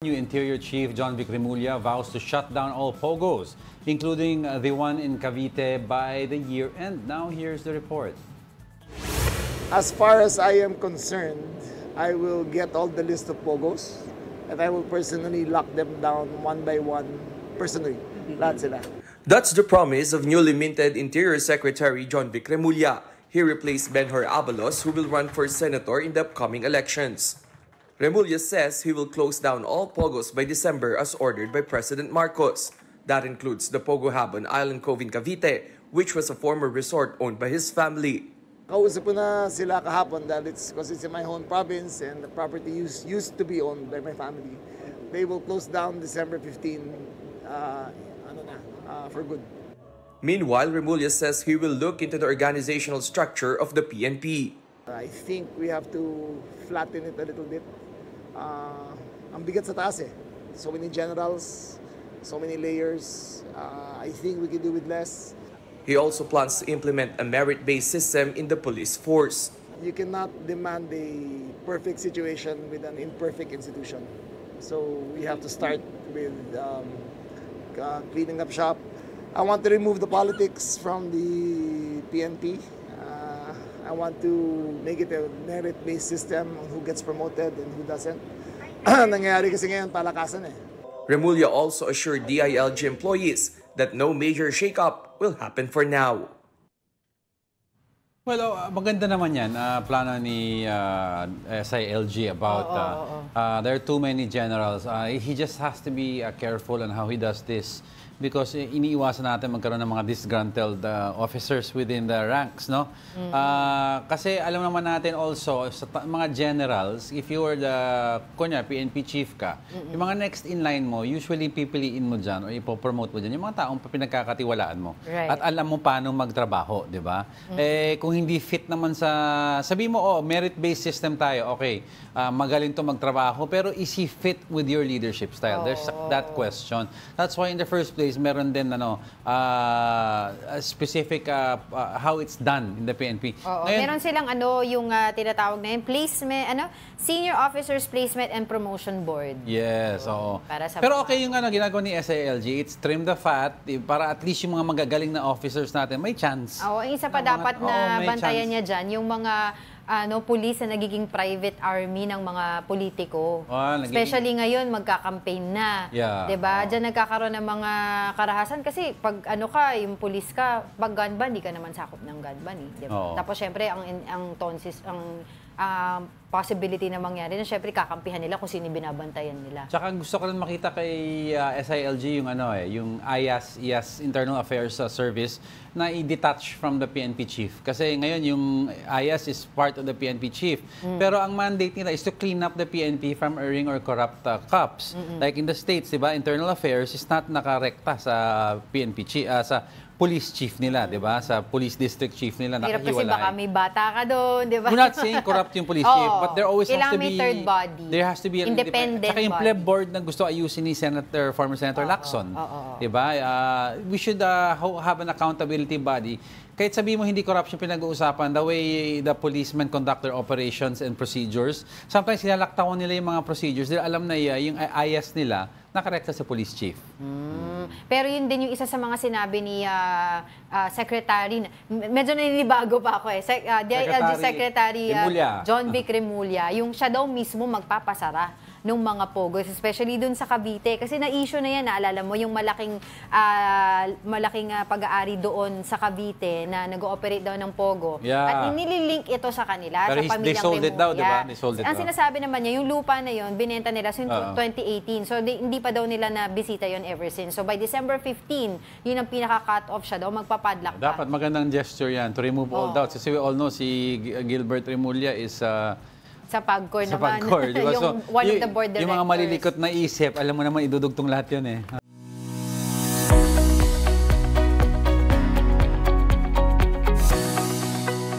New Interior Chief John Vic Remulla vows to shut down all POGOs, including the one in Cavite, by the year end. Now here's the report. As far as I am concerned, I will get all the list of POGOs and I will personally lock them down one by one, personally. Lahat sila. That's the promise of newly minted Interior Secretary John Vic Remulla. He replaced Benhur Abalos, who will run for senator in the upcoming elections. Remulla says he will close down all POGOs by December as ordered by President Marcos. That includes the Pogo Hub on Island Cove in Cavite, which was a former resort owned by his family. Kausap ko na sila kahapon dahil because it's in my home province and the property used to be owned by my family. They will close down December 15 for good. Meanwhile, Remulla says he will look into the organizational structure of the PNP. I think we have to flatten it a little bit. Ang bigat sa taas eh. So many generals, so many layers. I think we can do with less. He also plans to implement a merit-based system in the police force. You cannot demand a perfect situation with an imperfect institution. So we have to start with cleaning up shop. I want to remove the politics from the PNP. I want to make it a merit-based system on who gets promoted and who doesn't. Nangyayari kasi ngayon, palakasan eh. Remulla also assured DILG employees that no major shakeup will happen for now. Well, maganda naman yan, plano ni SILG about there are too many generals. He just has to be careful on how he does this because iniiwasan natin magkaroon ng mga disgruntled officers within the ranks, no? Kasi alam naman natin also, sa mga generals, if you were the, kunya, PNP chief ka, yung mga next in line mo, usually pipiliin mo dyan o ipopromote mo dyan, yung mga taong pinagkakatiwalaan mo. Right. At alam mo paano magtrabaho, di ba? Eh, kung hindi fit naman sa, sabi mo, merit-based system tayo, okay, magaling to magtrabaho, pero is he fit with your leadership style? There's that question. That's why in the first place, meron din a specific how it's done in the PNP. Ngayon, meron silang yung tinatawag na yun, placement, Senior Officers Placement and Promotion Board. Yes, oo. Pero okay yung ginagawa ni SILG, it's trim the fat para at least yung mga magagaling na officers natin may chance. Oo, isa pa dapat na bantayan niya dyan, yung mga police na nagiging private army ng mga politiko. Especially ngayon, magka-campaign na. Yeah. Diba? Diyan nagkakaroon ng mga karahasan. Kasi pag yung police ka, pag gun ban, di ka naman sakop ng gun ban. Diba? Tapos syempre, ang tonsils, ang possibility na mangyari na syempre kakampihan nila kung sino binabantayan nila. Tsaka gusto ko rin makita kay SILG yung yung IAS Internal Affairs Service na i-detach from the PNP chief. Kasi ngayon yung IAS is part of the PNP chief. Pero ang mandate nila is to clean up the PNP from erring or corrupt cops. Like in the States, diba, Internal Affairs is not nakarekta sa PNP chief, sa police chief nila, di ba? Sa police district chief nila, nakahiwalay. Hirap kasi baka may bata ka doon, di ba? We're not saying corrupt yung police chief, but there always has to be third body. There has to be an independent body. Saka yung pleb board na gusto ayusin ni former Senator Lacson, di ba? We should have an accountability body. Kahit sabihin mo hindi corruption pinag-uusapan, the way the policemen conduct their operations and procedures, sometimes nilalaktawan nila yung mga procedures dahil alam na yung IAS nila nakarekta sa police chief. Pero yun din yung isa sa mga sinabi ni Secretary, medyo naninibago pa ako DILG Secretary John Vic Remulla, yung siya daw mismo magpapasara nung mga POGOs, especially dun sa Cavite. Kasi na-issue na yan, naalala mo, yung malaking pag-aari doon sa Cavite na nag-ooperate daw ng POGO. At nililink ito sa kanila, pero sa pamilyang they sold it daw, di ba? Ang sinasabi naman niya, yung lupa na yun, binenta nila since 2018. So, hindi pa daw nila na-bisita yun ever since. So, by December 15, yun ang pinaka-cut-off siya daw, magpapadlock pa. Dapat magandang gesture yan to remove all doubts. Kasi we all know si Gilbert Remulla is sa PAGCOR naman. Diba? Yung one of the board directors. Yung mga malilikot na isip, alam mo naman idudugtong lahat yun eh.